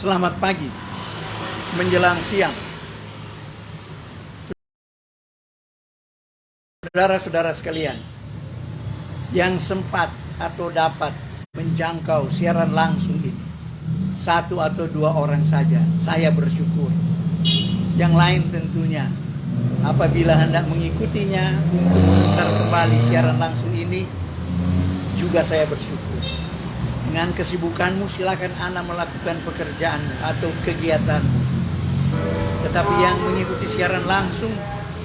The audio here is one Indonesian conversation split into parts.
Selamat pagi menjelang siang. Saudara-saudara sekalian yang sempat atau dapat menjangkau siaran langsung ini, satu atau dua orang saja, saya bersyukur. Yang lain tentunya apabila hendak mengikutinya untuk memutar kembali siaran langsung ini, juga saya bersyukur. Dengan kesibukanmu silakan Anda melakukan pekerjaanmu atau kegiatanmu. Tetapi yang mengikuti siaran langsung,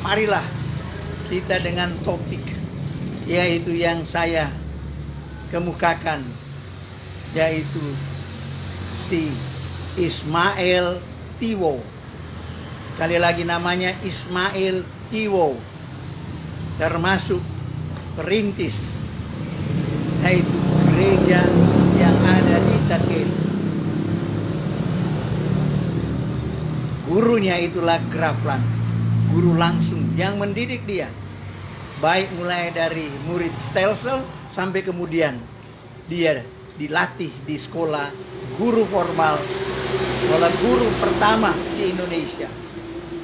marilah kita dengan topik yaitu yang saya kemukakan, yaitu si Ismail Tiwo. Sekali lagi namanya Ismail Tiwo, termasuk perintis yaitu gereja yang ada di Tateli. Gurunya itulah Graflan, guru langsung yang mendidik dia, baik mulai dari murid stelsel sampai kemudian dia dilatih di sekolah guru formal, sekolah guru pertama di Indonesia.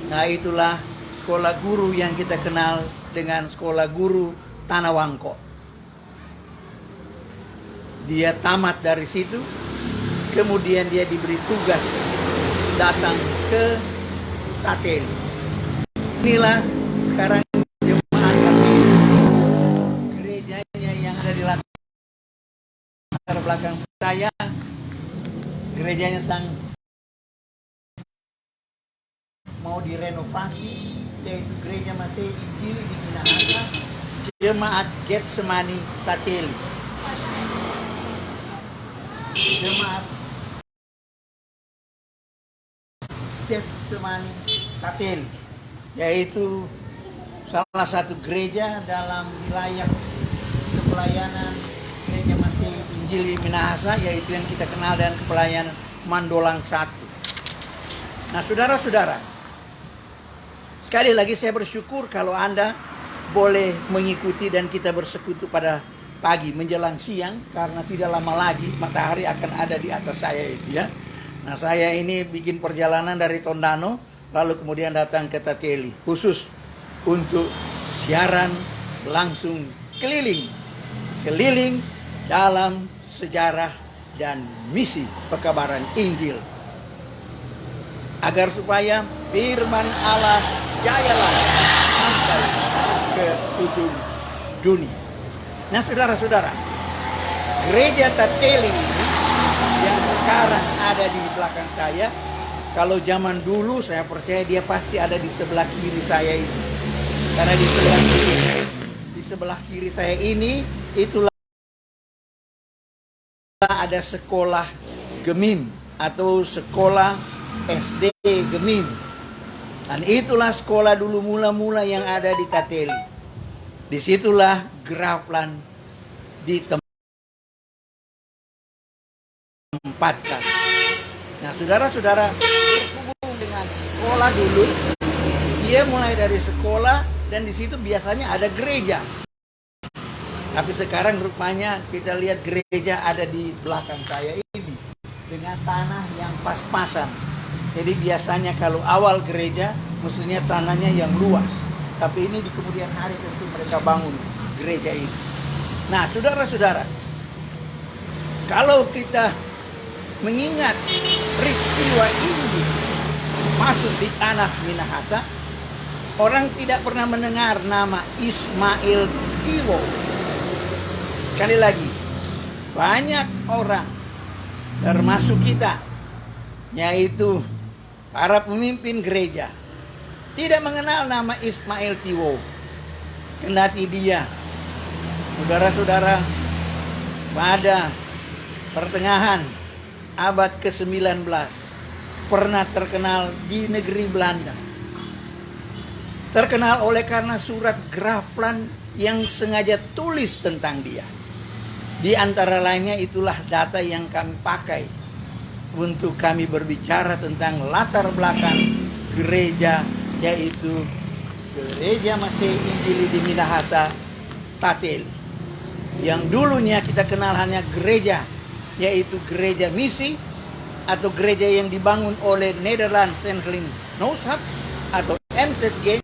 Nah, itulah sekolah guru yang kita kenal dengan sekolah guru Tanah Wangko. Dia tamat dari situ, kemudian dia diberi tugas datang ke Tateli. Inilah sekarang jemaat kami, gerejanya yang ada di latar belakang saya. Gerejanya mau direnovasi, yaitu gereja Masehi Injil di Minahasa, jemaat Getsemani Tateli. Jemaat Getsemani Tateli, yaitu salah satu gereja dalam wilayah kepelayanan gereja Masehi Injil di Minahasa, yaitu yang kita kenal dengan kepelayanan Mandolang 1. Nah, saudara-saudara, sekali lagi saya bersyukur kalau Anda boleh mengikuti dan kita bersekutu pada pagi menjelang siang, karena tidak lama lagi matahari akan ada di atas saya itu ya. Nah, saya ini bikin perjalanan dari Tondano lalu kemudian datang ke Tateli khusus untuk siaran langsung keliling dalam sejarah dan misi pekabaran Injil, agar supaya firman Allah jayalah sampai ke ujung dunia. Nah, saudara-saudara, gereja Tateli ini yang sekarang ada di belakang saya, kalau zaman dulu saya percaya dia pasti ada di sebelah kiri saya ini. Karena di sebelah kiri saya ini itulah ada sekolah Gemim atau sekolah SD Gemim. Dan itulah sekolah dulu mula-mula yang ada di Tateli. Disitulah Graflan ditempatkan. Nah, saudara-saudara, berhubung dengan sekolah dulu, dia mulai dari sekolah dan di situ biasanya ada gereja. Tapi sekarang rupanya kita lihat gereja ada di belakang saya ini dengan tanah yang pas-pasan. Jadi biasanya kalau awal gereja mestinya tanahnya yang luas. Tapi ini di kemudian hari tentu mereka bangun gereja ini. Nah, saudara-saudara, kalau kita mengingat peristiwa ini masuk di tanah Minahasa, orang tidak pernah mendengar nama Ismail Tiwo. Sekali lagi, banyak orang termasuk kita, yaitu para pemimpin gereja, tidak mengenal nama Ismail Tiwo. Kendati dia, saudara-saudara, pada pertengahan abad ke-19 pernah terkenal di negeri Belanda. Terkenal oleh karena surat Graflan yang sengaja tulis tentang dia. Di antara lainnya itulah data yang kami pakai untuk kami berbicara tentang latar belakang gereja, yaitu gereja Masehi Injil di Minahasa Tateli, yang dulunya kita kenal hanya gereja, yaitu gereja misi, atau gereja yang dibangun oleh Netherlands Engeling Nooshap atau NZG,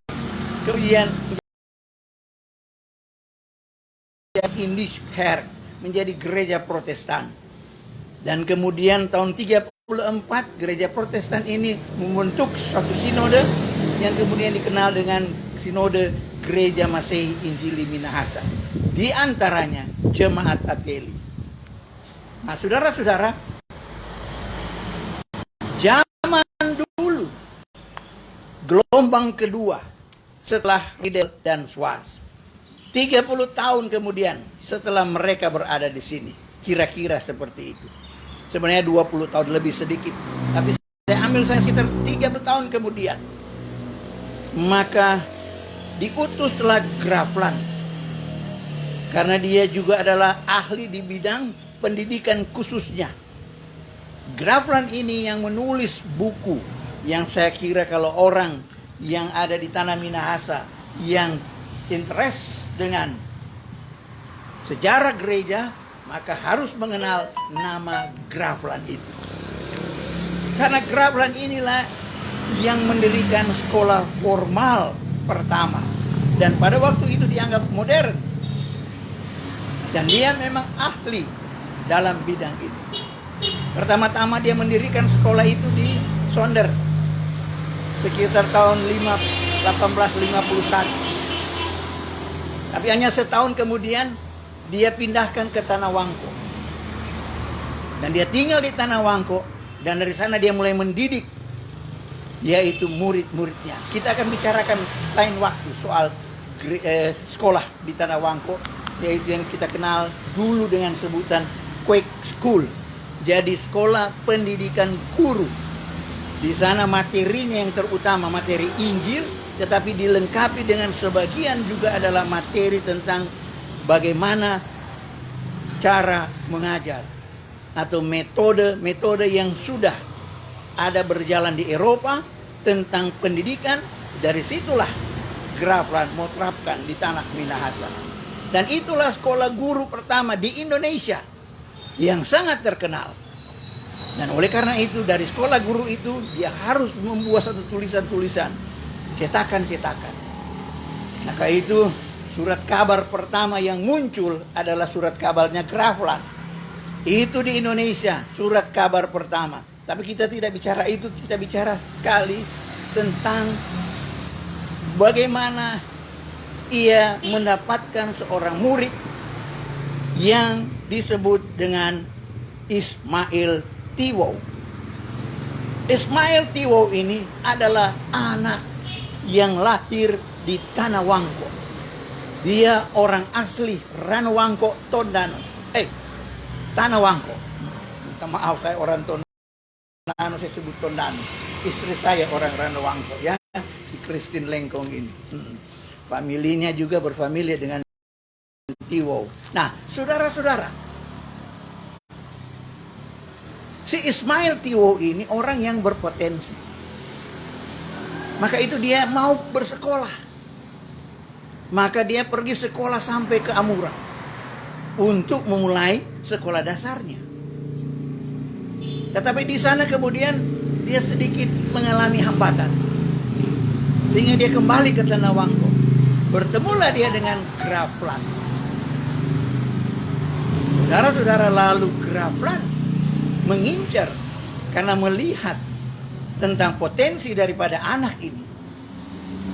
kemudian Indisch Kerk menjadi gereja Protestan. Dan kemudian tahun 34 gereja Protestan ini membentuk suatu sinode yang kemudian dikenal dengan sinode Gereja Masehi Injili Minahasa. Di antaranya Jemaat Ateli. Nah, saudara-saudara, zaman dulu gelombang kedua setelah Riedel dan Schwarz, 30 tahun kemudian setelah mereka berada di sini, kira-kira seperti itu. Sebenarnya 20 tahun lebih sedikit, tapi saya ambil sekitar 30 tahun kemudian, maka diutuslah Grafland, karena dia juga adalah ahli di bidang pendidikan khususnya. Grafland ini yang menulis buku yang saya kira kalau orang yang ada di tanah Minahasa yang interest dengan sejarah gereja, maka harus mengenal nama Grafland itu. Karena Grafland inilah yang mendirikan sekolah formal pertama. Dan pada waktu itu dianggap modern. Dan dia memang ahli dalam bidang itu. Pertama-tama dia mendirikan sekolah itu di Sonder. Sekitar tahun 1851. Tapi hanya setahun kemudian dia pindahkan ke Tanah Wangko. Dan dia tinggal di Tanah Wangko. Dan dari sana dia mulai mendidik, yaitu murid-muridnya. Kita akan bicarakan lain waktu soal sekolah di Tanah Wangko, yaitu yang kita kenal dulu dengan sebutan Quake School. Jadi sekolah pendidikan guru. Di sana materinya yang terutama materi Injil, tetapi dilengkapi dengan sebagian juga adalah materi tentang bagaimana cara mengajar atau metode yang sudah ada berjalan di Eropa tentang pendidikan. Dari situlah Grafland mau terapkan di tanah Minahasa. Dan itulah sekolah guru pertama di Indonesia yang sangat terkenal. Dan oleh karena itu dari sekolah guru itu dia harus membuat satu tulisan-tulisan, cetakan-cetakan. Maka itu surat kabar pertama yang muncul adalah surat kabarnya Grafland. Itu di Indonesia surat kabar pertama. Tapi kita tidak bicara itu, kita bicara sekali tentang bagaimana ia mendapatkan seorang murid yang disebut dengan Ismail Tiwow. Ismail Tiwow ini adalah anak yang lahir di Tanah Wangko. Dia orang asli Ranowangko Tondano. Tanah Wangko. Minta maaf, saya orang Tondano, saya sebut Tondano. Istri saya orang Ranowangko, ya, si Christine Lengkong ini. Familinya juga berfamilia dengan Tiwow. Nah, saudara-saudara, si Ismail Tiwow ini orang yang berpotensi. Maka itu dia mau bersekolah. Maka dia pergi sekolah sampai ke Amura untuk memulai sekolah dasarnya. Tetapi di sana kemudian dia sedikit mengalami hambatan, sehingga dia kembali ke Tanah Wangko. Bertemulah dia dengan Grafland. Saudara-saudara, lalu Grafland mengincar karena melihat tentang potensi daripada anak ini.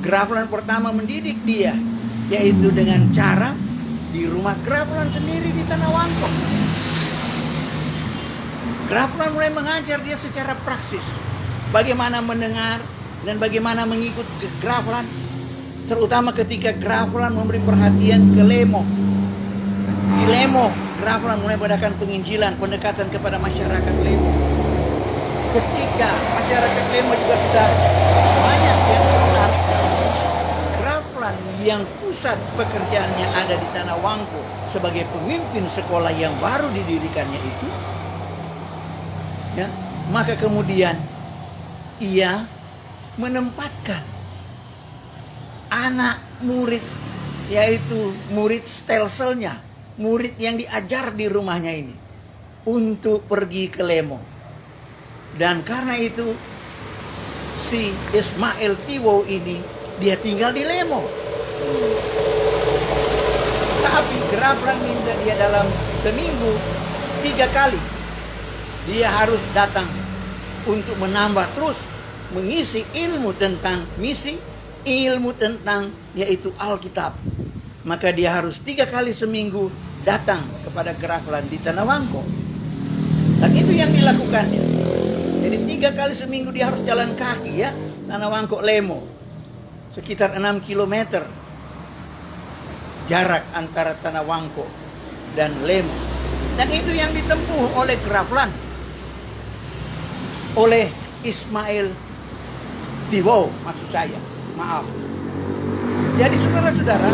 Grafland pertama mendidik dia, yaitu dengan cara di rumah Grafland sendiri di Tanah Wangko. Grafland mulai mengajar dia secara praksis bagaimana mendengar dan bagaimana mengikut Grafland, terutama ketika Grafland memberi perhatian ke Lemo. Di Lemo, Grafland mulai mengadakan penginjilan, pendekatan kepada masyarakat Lemo. Ketika masyarakat Lemo juga sudah banyak yang tertarik, Grafland yang pusat pekerjaannya ada di Tanah Wangko sebagai pemimpin sekolah yang baru didirikannya itu, ya, maka kemudian ia menempatkan anak murid, yaitu murid stelselnya, murid yang diajar di rumahnya ini, untuk pergi ke Lemo. Dan karena itu si Ismail Tiwo ini dia tinggal di Lemo. Tapi Grafland minta dia dalam seminggu 3 kali dia harus datang untuk menambah terus mengisi ilmu tentang misi, ilmu tentang yaitu Alkitab. Maka dia harus 3 kali seminggu datang kepada Grafland di Tanah Wangko. Dan itu yang dilakukannya. Jadi 3 kali seminggu dia harus jalan kaki ya, Tanah Wangko Lemo. Sekitar 6 kilometer jarak antara Tanah Wangko dan Lemo. Dan itu yang ditempuh oleh Grafland, oleh Ismail Tiwo maksud saya. Maaf. Jadi saudara-saudara,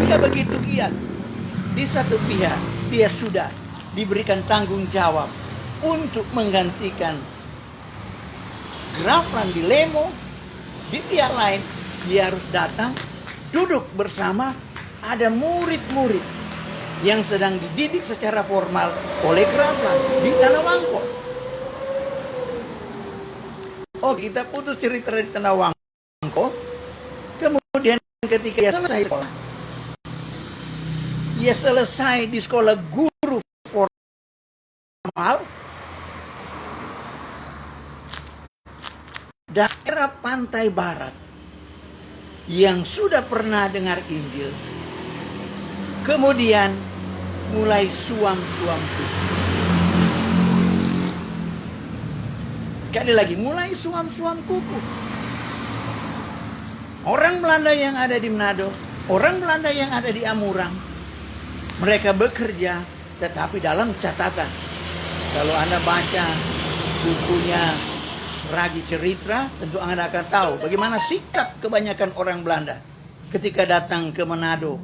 dia begitu giat. Di satu pihak dia sudah diberikan tanggung jawab untuk menggantikan Grafland di Lemo. Di pihak lain dia harus datang duduk bersama ada murid-murid yang sedang dididik secara formal oleh Grafland di Tanah Wangko. Oh, kita putus cerita di Tanah Wangko. Kemudian ketika dia selesai sekolah, dia selesai di sekolah guru formal, daerah pantai barat yang sudah pernah dengar Injil, kemudian mulai suam-suam kuku. Sekali lagi, mulai suam-suam kuku. Orang Belanda yang ada di Manado, orang Belanda yang ada di Amurang, mereka bekerja tetapi dalam catatan. Kalau Anda baca bukunya Ragi Cerita, tentu Anda akan tahu bagaimana sikap kebanyakan orang Belanda ketika datang ke Manado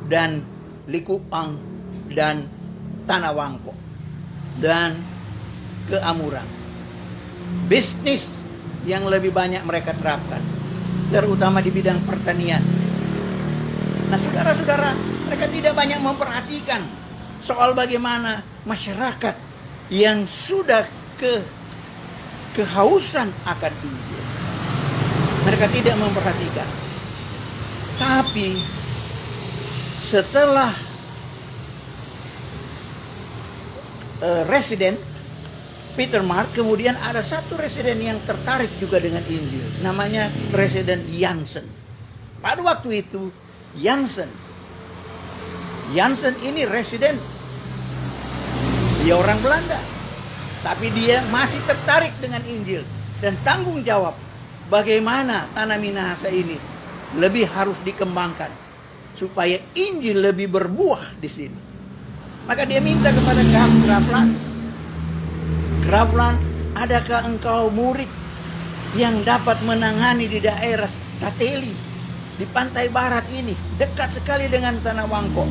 dan Likupang dan Tanah Wangko dan ke Amurang. Bisnis yang lebih banyak mereka terapkan, terutama di bidang pertanian. Nah, saudara-saudara, mereka tidak banyak memperhatikan soal bagaimana masyarakat yang sudah kehausan akan Injil. Mereka tidak memperhatikan. Tapi setelah residen Peter Mark, kemudian ada satu residen yang tertarik juga dengan Injil, namanya Residen Jansen. Pada waktu itu Jansen ini residen, dia orang Belanda, tapi dia masih tertarik dengan Injil dan tanggung jawab bagaimana tanah Minahasa ini lebih harus dikembangkan supaya Injil lebih berbuah di sini. Maka dia minta kepada Grafland, adakah engkau murid yang dapat menangani di daerah Tateli, di pantai barat ini, dekat sekali dengan Tanah Wangko?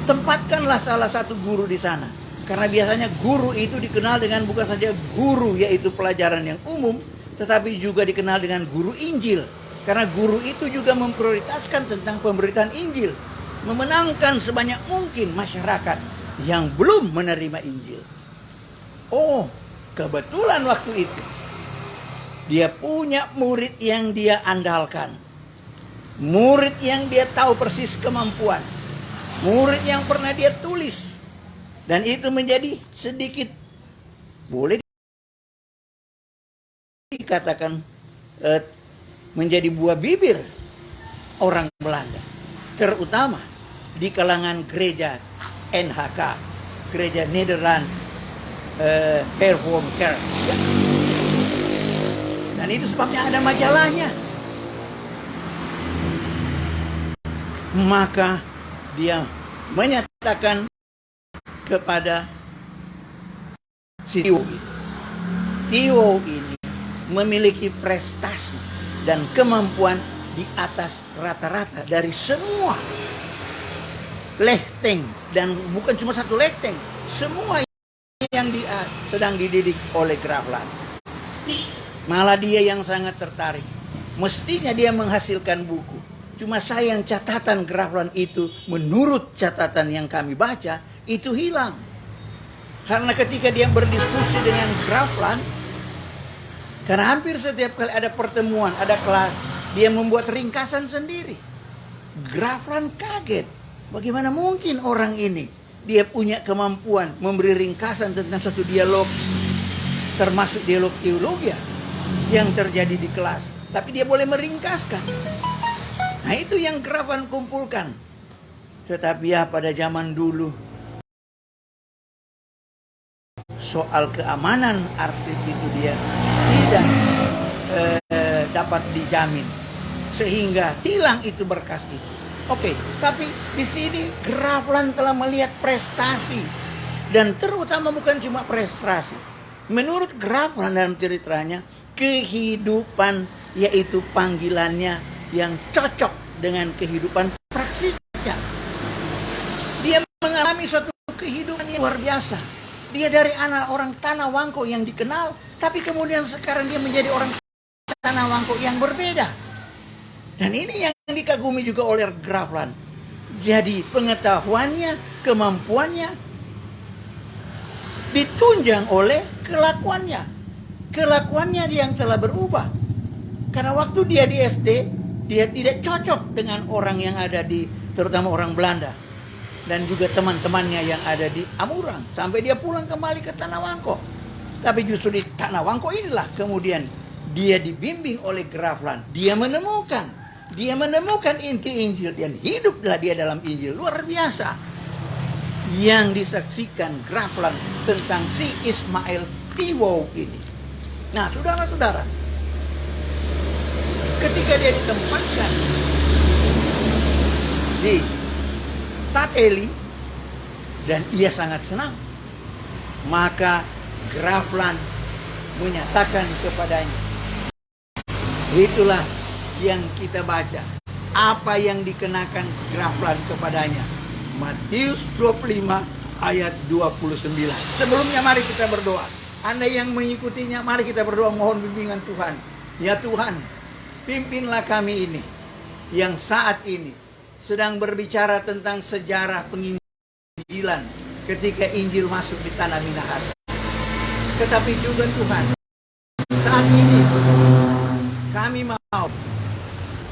Tempatkanlah salah satu guru di sana. Karena biasanya guru itu dikenal dengan bukan saja guru yaitu pelajaran yang umum, tetapi juga dikenal dengan guru Injil. Karena guru itu juga memprioritaskan tentang pemberitaan Injil, memenangkan sebanyak mungkin masyarakat yang belum menerima Injil. Oh, kebetulan waktu itu dia punya murid yang dia andalkan, murid yang dia tahu persis kemampuan, murid yang pernah dia tulis, dan itu menjadi sedikit boleh dikatakan menjadi buah bibir orang Belanda, terutama di kalangan gereja NHK, gereja Nederland Hervormd Kerk. Dan itu sebabnya ada majalahnya. Maka dia menyatakan kepada si Tiwo ini memiliki prestasi dan kemampuan di atas rata-rata dari semua lehteng, dan bukan cuma satu lehteng, semua yang dia sedang dididik oleh Grafland. Malah dia yang sangat tertarik. Mestinya dia menghasilkan buku. Cuma sayang catatan Grafland itu menurut catatan yang kami baca itu hilang. Karena ketika dia berdiskusi dengan Grafland, karena hampir setiap kali ada pertemuan, ada kelas, dia membuat ringkasan sendiri. Grafland kaget. Bagaimana mungkin orang ini, dia punya kemampuan memberi ringkasan tentang suatu dialog, termasuk dialog teologi yang terjadi di kelas. Tapi dia boleh meringkaskan. Nah itu yang Grafland kumpulkan. Tetapi ya pada zaman dulu, soal keamanan arsip itu dia tidak dapat dijamin, sehingga hilang itu berkas itu. Oke, tapi di sini Grafland telah melihat prestasi, dan terutama bukan cuma prestasi. Menurut Grafland dalam ceritanya, kehidupan yaitu panggilannya yang cocok dengan kehidupan praksisnya. Dia mengalami suatu kehidupan yang luar biasa. Dia dari anak orang Tanah Wangko yang dikenal, tapi kemudian sekarang dia menjadi orang Tanah Wangko yang berbeda. Dan ini yang dikagumi juga oleh Grafland. Jadi pengetahuannya, kemampuannya ditunjang oleh kelakuannya. Kelakuannya yang telah berubah. Karena waktu dia di SD, dia tidak cocok dengan orang yang ada di, terutama orang Belanda. Dan juga teman-temannya yang ada di Amurang. Sampai dia pulang kembali ke Tanah Wangko. Tapi justru di Tanah Wangko inilah kemudian dia dibimbing oleh Grafland. Dia menemukan inti Injil dan hiduplah dia dalam Injil. Luar biasa yang disaksikan Grafland tentang si Ismail Tiwow ini. Nah, saudara-saudara, ketika dia ditempatkan di Tateli dan ia sangat senang, maka Grafland menyatakan kepadanya, itulah yang kita baca, apa yang dikenakan Grafland kepadanya. Matius 25 ayat 29. Sebelumnya mari kita berdoa. Anda yang mengikutinya, mari kita berdoa mohon bimbingan Tuhan. Ya Tuhan, pimpinlah kami ini yang saat ini sedang berbicara tentang sejarah penginjilan ketika Injil masuk di tanah Minahasa. Tetapi juga Tuhan, saat ini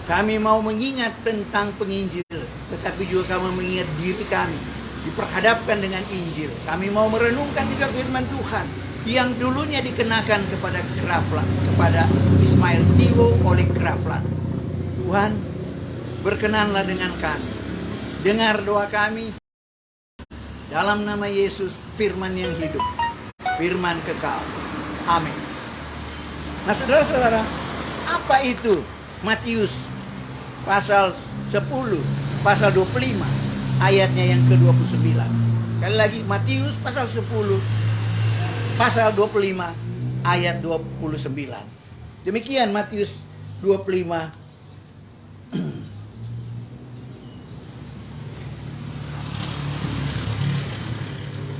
kami mau mengingat tentang penginjil, tetapi juga kami mengingat diri kami diperhadapkan dengan Injil. Kami mau merenungkan juga firman Tuhan yang dulunya dikenakan kepada Grafland, kepada Ismail Tiwow oleh Grafland. Tuhan, berkenanlah dengan kami. Dengar doa kami dalam nama Yesus, firman yang hidup, firman kekal. Amin. Nah, saudara-saudara, apa itu Matius pasal 10, pasal 25, ayatnya yang ke-29. Sekali lagi, Matius pasal 10, pasal 25, ayat 29. Demikian Matius 25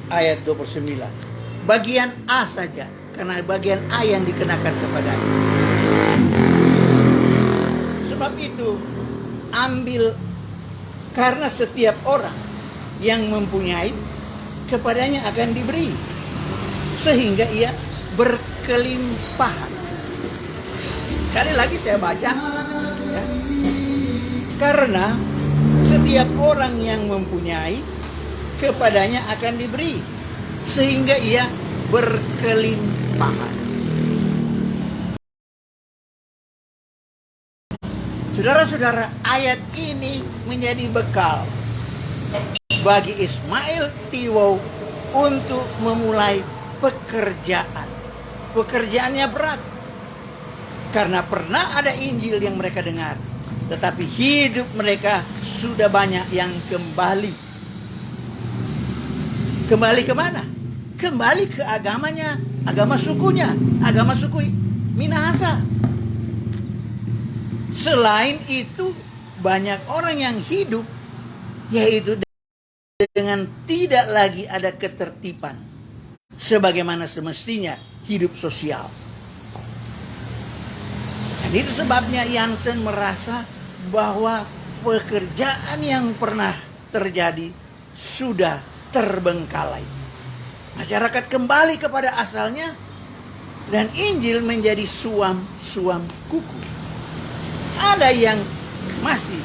ayat 29. Bagian A saja, karena bagian A yang dikenakan kepadanya. Sebab itu, ambil, karena setiap orang yang mempunyai, kepadanya akan diberi, sehingga ia berkelimpahan. Sekali lagi saya baca, ya. Karena setiap orang yang mempunyai, kepadanya akan diberi, sehingga ia berkelimpahan. Saudara-saudara, ayat ini menjadi bekal bagi Ismail Tiwow untuk memulai pekerjaan. Pekerjaannya berat, karena pernah ada Injil yang mereka dengar, tetapi hidup mereka sudah banyak yang kembali. Kembali kemana? Kembali ke agamanya, agama sukunya, agama suku Minahasa. Selain itu, banyak orang yang hidup, yaitu dengan tidak lagi ada ketertiban, sebagaimana semestinya hidup sosial. Dan itu sebabnya Jansen merasa bahwa pekerjaan yang pernah terjadi sudah terbengkalai. Masyarakat kembali kepada asalnya dan Injil menjadi suam-suam kuku. Ada yang masih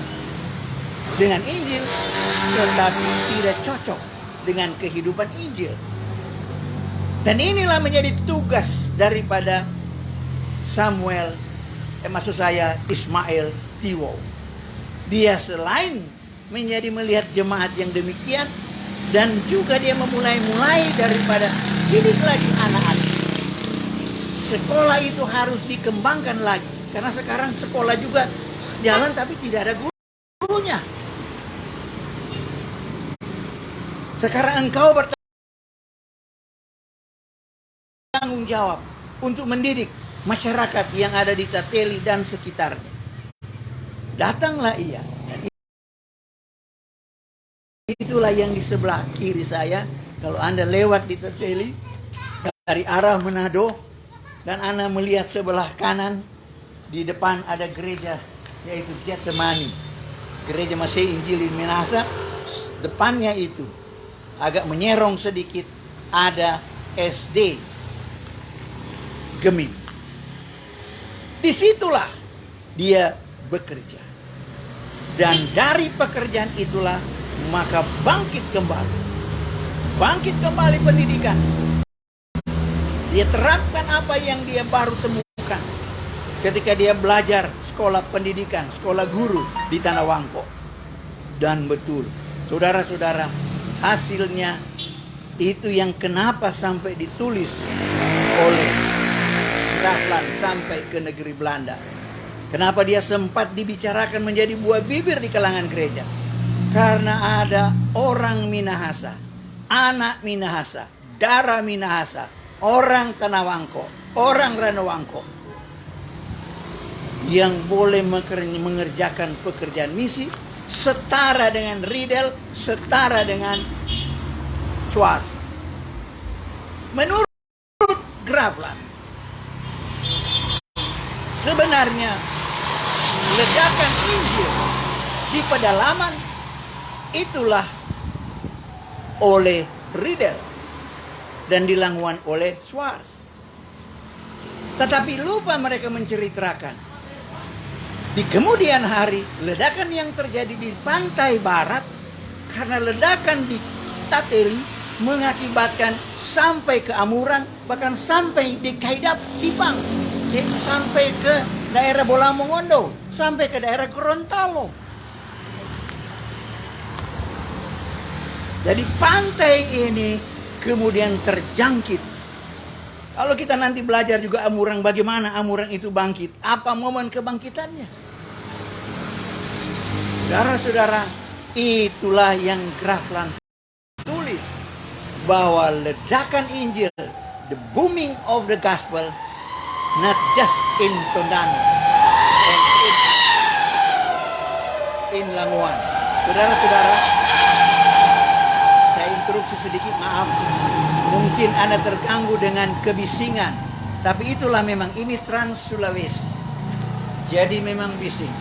dengan Injil tetapi tidak cocok dengan kehidupan Injil. Dan inilah menjadi tugas daripada Ismail Tiwow. Dia selain melihat jemaat yang demikian, dan juga dia memulai daripada didik lagi anak-anak. Sekolah itu harus dikembangkan lagi. Karena sekarang sekolah juga jalan tapi tidak ada gurunya. Sekarang engkau bertanggung jawab untuk mendidik masyarakat yang ada di Tateli dan sekitarnya. Datanglah ia. Dan itulah yang di sebelah kiri saya. Kalau Anda lewat di Tateli dari arah Manado dan Anda melihat sebelah kanan, di depan ada gereja yaitu Getsemani, gereja Masih Injili Minahasa. Depannya itu agak menyerong sedikit ada SD Gemim. Disitulah dia bekerja. Dan dari pekerjaan itulah maka bangkit kembali pendidikan. Dia terapkan apa yang dia baru temukan ketika dia belajar sekolah pendidikan, sekolah guru di Tanah Wangko. Dan betul, saudara-saudara, hasilnya itu yang kenapa sampai ditulis oleh Grafland sampai ke negeri Belanda. Kenapa dia sempat dibicarakan menjadi buah bibir di kalangan gereja? Karena ada orang Minahasa, anak Minahasa, darah Minahasa, orang Tanah Wangko, orang Ranawangko yang boleh mengerjakan pekerjaan misi setara dengan Riedel, setara dengan Schwarz. Menurut Grafland, sebenarnya ledakan Injil di pedalaman itulah oleh Riedel dan dilakukan oleh Schwarz. Tetapi lupa mereka menceritakan di kemudian hari ledakan yang terjadi di pantai barat, karena ledakan di Tateli mengakibatkan sampai ke Amuran, bahkan sampai di Kaidap, Tipang, sampai ke daerah Bolamongondo, sampai ke daerah Gorontalo. Jadi pantai ini kemudian terjangkit. Kalau kita nanti belajar juga Amurang, bagaimana Amurang itu bangkit, apa momen kebangkitannya. Saudara-saudara, itulah yang Grafland tulis, bahwa ledakan Injil, the booming of the gospel, not just in Tondano and in Languan. Saudara-saudara, saya interupsi sedikit, maaf. Mungkin Anda terganggu dengan kebisingan, tapi itulah memang ini Trans Sulawesi. Jadi memang bising.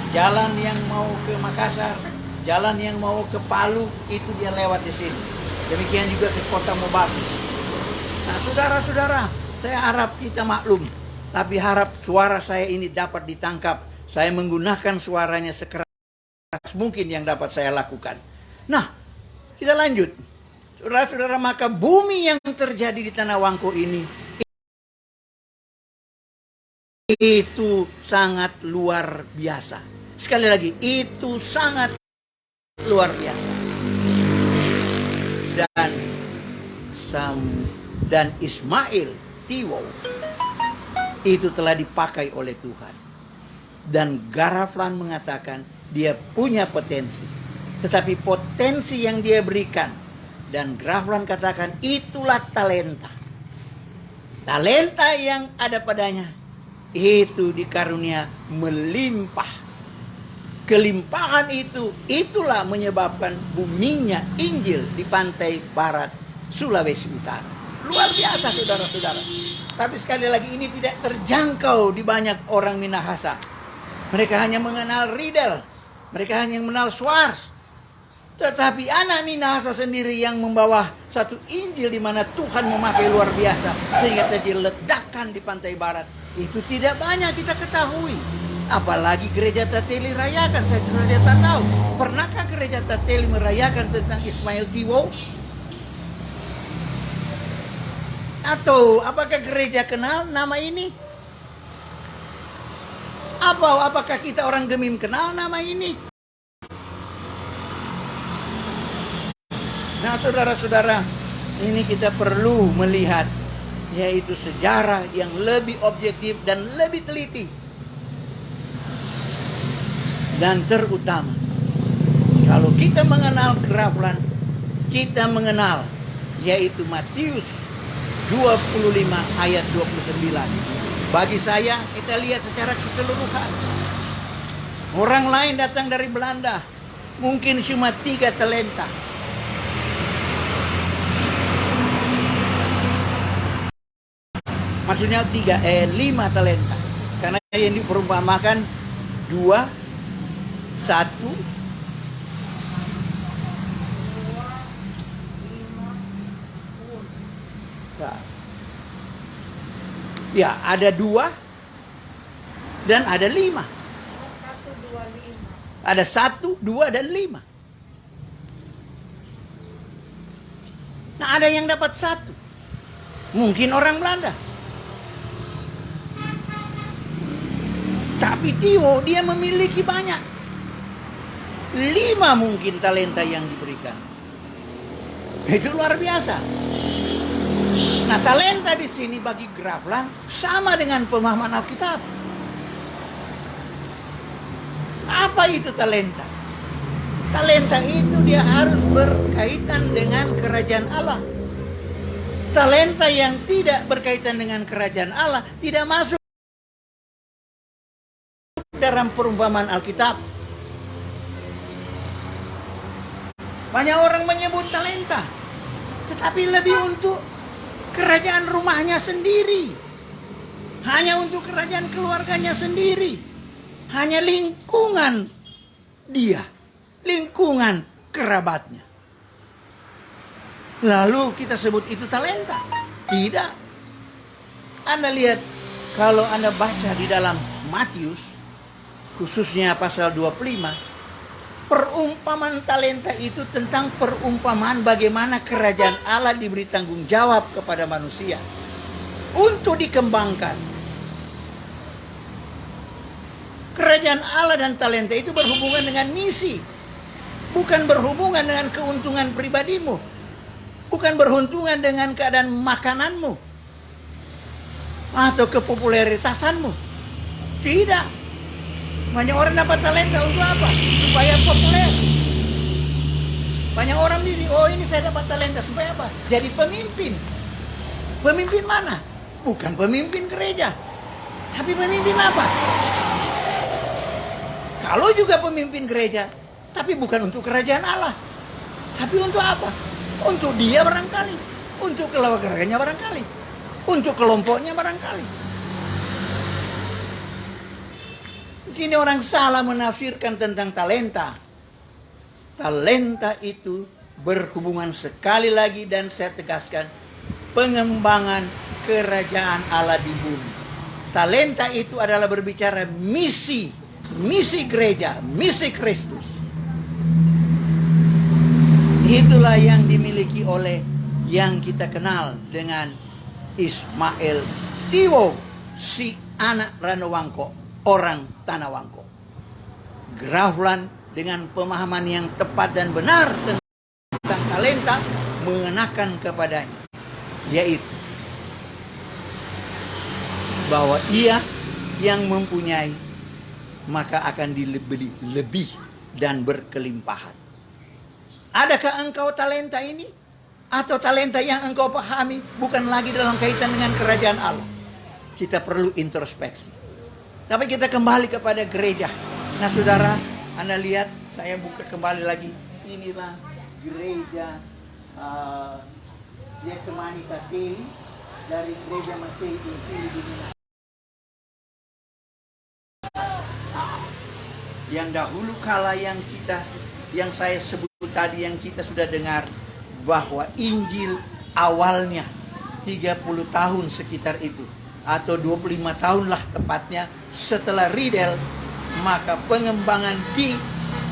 Jalan yang mau ke Makassar, jalan yang mau ke Palu, itu dia lewat di sini. Demikian juga ke Kota Mobagu. Nah, saudara-saudara, saya harap kita maklum, tapi harap suara saya ini dapat ditangkap. Saya menggunakan suaranya sekeras mungkin yang dapat saya lakukan. Nah, kita lanjut. Saudara-saudara, maka bumi yang terjadi di Tanah Wangko ini itu sangat luar biasa. Sekali lagi, itu sangat luar biasa. Dan Ismail Tiwow itu telah dipakai oleh Tuhan. Dan Grafland mengatakan dia punya potensi. Tetapi potensi yang dia berikan, dan Grafland katakan itulah talenta. Talenta yang ada padanya itu dikarunia melimpah. Kelimpahan itulah menyebabkan boomingnya Injil di pantai barat Sulawesi Utara. Luar biasa, saudara-saudara. Tapi sekali lagi ini tidak terjangkau di banyak orang Minahasa. Mereka hanya mengenal Riedel, mereka hanya mengenal Schwarz. Tetapi anak Minahasa sendiri yang membawa satu Injil di mana Tuhan memakai luar biasa sehingga terjadi ledakan di pantai barat. Itu tidak banyak kita ketahui. Apalagi gereja Tateli rayakan, saya tidak tahu. Pernahkah gereja Tateli merayakan tentang Ismail Tiwo? Atau apakah gereja kenal nama ini? Apakah kita orang Gemim kenal nama ini? Nah, saudara-saudara, ini kita perlu melihat, yaitu sejarah yang lebih objektif dan lebih teliti. Dan terutama, kalau kita mengenal Grafland, kita mengenal, yaitu Matius 25 ayat 29. Bagi saya, kita lihat secara keseluruhan. Orang lain datang dari Belanda, mungkin cuma 3 talenta. Maksudnya 5 talenta. Karena yang diperumpamakan 2, 1, ya ada 2 dan ada 5. Ada 1, 2 dan 5. Nah, ada yang dapat 1. Mungkin orang Belanda. Tapi Tiwo dia memiliki banyak. 5 mungkin talenta yang diberikan. Itu luar biasa. Nah, talenta di sini bagi Grafland sama dengan pemahaman Alkitab. Apa itu talenta? Talenta itu dia harus berkaitan dengan kerajaan Allah. Talenta yang tidak berkaitan dengan kerajaan Allah tidak masuk dalam perumpamaan Alkitab. Banyak orang menyebut talenta, tetapi lebih untuk kerajaan rumahnya sendiri. Hanya untuk kerajaan keluarganya sendiri. Hanya lingkungan dia, lingkungan kerabatnya. Lalu kita sebut itu talenta. Tidak. Anda lihat, kalau Anda baca di dalam Matius, khususnya pasal 25, perumpamaan talenta itu tentang perumpamaan bagaimana kerajaan Allah diberi tanggung jawab kepada manusia untuk dikembangkan. Kerajaan Allah dan talenta itu berhubungan dengan misi, bukan berhubungan dengan keuntungan pribadimu, bukan berhubungan dengan keadaan makananmu atau kepopuleritasanmu. Tidak. Banyak orang dapat talenta untuk apa? Supaya populer. Banyak orang bilang, oh ini saya dapat talenta supaya apa? Jadi pemimpin. Pemimpin mana? Bukan pemimpin gereja. Tapi pemimpin apa? Kalau juga pemimpin gereja, tapi bukan untuk kerajaan Allah. Tapi untuk apa? Untuk dia barangkali. Untuk keluarganya barangkali. Untuk kelompoknya barangkali. Di sini orang salah menafsirkan tentang talenta. Talenta itu berhubungan sekali lagi dan saya tegaskan pengembangan kerajaan Allah di bumi. Talenta itu adalah berbicara misi, misi gereja, misi Kristus. Itulah yang dimiliki oleh yang kita kenal dengan Ismail Tiwo, si anak Ranowangko, orang Tanah Wangko. Grafland dengan pemahaman yang tepat dan benar tentang talenta mengenakan kepadanya, yaitu bahwa ia yang mempunyai maka akan diberi lebih dan berkelimpahan. Adakah engkau talenta ini? Atau talenta yang engkau pahami bukan lagi dalam kaitan dengan kerajaan Allah? Kita perlu introspeksi. Tapi kita kembali kepada gereja. Nah saudara, Anda lihat, saya buka kembali lagi. Inilah gereja Getsemani Tateli dari gereja Masehi Injili di Minahasa. Yang dahulu kala yang saya sebut tadi yang kita sudah dengar, bahwa Injil awalnya 30 tahun sekitar itu, atau 25 tahun lah tepatnya setelah Riedel, maka pengembangan di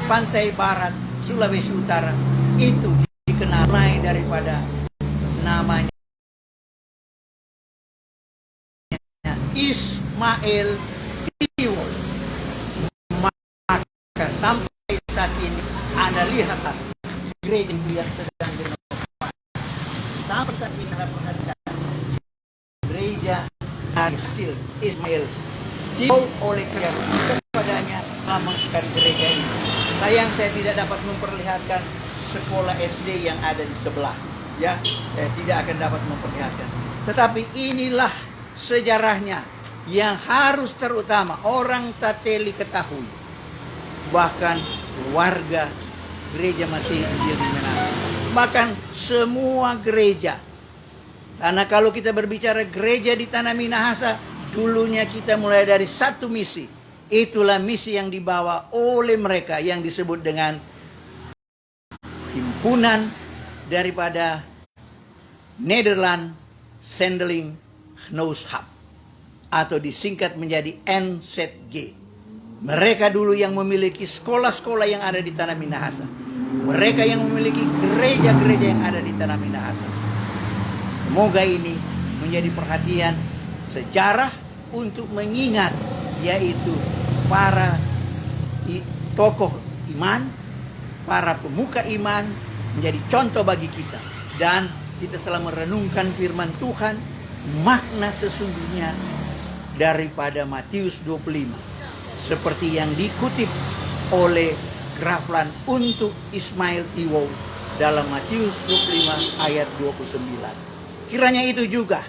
pantai barat Sulawesi Utara itu dikenal mulai daripada namanya Ismail Iwo. Maka sampai saat ini Anda lihatlah gereja yang sedang direnovasi. Sampai saat ini Anda perhatikan gereja hasil Ismail Iwo oleh kerja kepadanya lambang sekali gereja ini. Sayang saya tidak dapat memperlihatkan sekolah SD yang ada di sebelah. Ya, saya tidak akan dapat memperlihatkan. Tetapi inilah sejarahnya yang harus terutama orang Tateli ketahui. Bahkan warga gereja Masih Injil di Minahasa. Bahkan semua gereja. Karena kalau kita berbicara gereja di Tanah Minahasa, dulunya kita mulai dari satu misi. Itulah misi yang dibawa oleh mereka yang disebut dengan himpunan daripada Nederland Zendeling Genootschap, atau disingkat menjadi NZG. Mereka dulu yang memiliki sekolah-sekolah yang ada di Tanah Minahasa. Mereka yang memiliki gereja-gereja yang ada di Tanah Minahasa. Semoga ini menjadi perhatian sejarah untuk mengingat, yaitu para tokoh iman, para pemuka iman menjadi contoh bagi kita. Dan kita telah merenungkan firman Tuhan, makna sesungguhnya daripada Matius 25. Seperti yang dikutip oleh Grafland untuk Ismail Iwo dalam Matius 25 ayat 29. Kiranya itu juga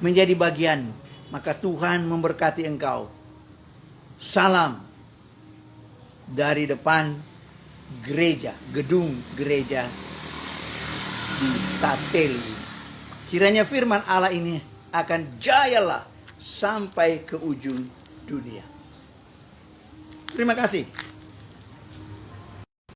menjadi bagian. Maka Tuhan memberkati engkau. Salam dari depan gereja, gedung gereja di Tateli. Kiranya firman Allah ini akan jayalah sampai ke ujung dunia. Terima kasih.